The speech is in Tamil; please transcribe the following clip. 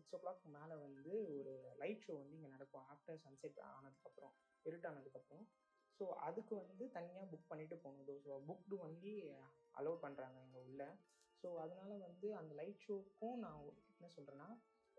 6:00 மேலே வந்து ஒரு லைட் ஷோ வந்து இங்கே நடக்கும். ஆஃப்டர் சன்செட் ஆனதுக்கப்புறம், இருட்டானதுக்கப்புறம். ஸோ அதுக்கு வந்து தனியா புக் பண்ணிட்டு போகணும். ஸோ புக்டு ஒன்லி அலோவ் பண்ணுறாங்க இங்கே உள்ள. ஸோ அதனால வந்து அந்த லைட் ஷோவுக்கும் நான் என்ன சொல்கிறேன்னா,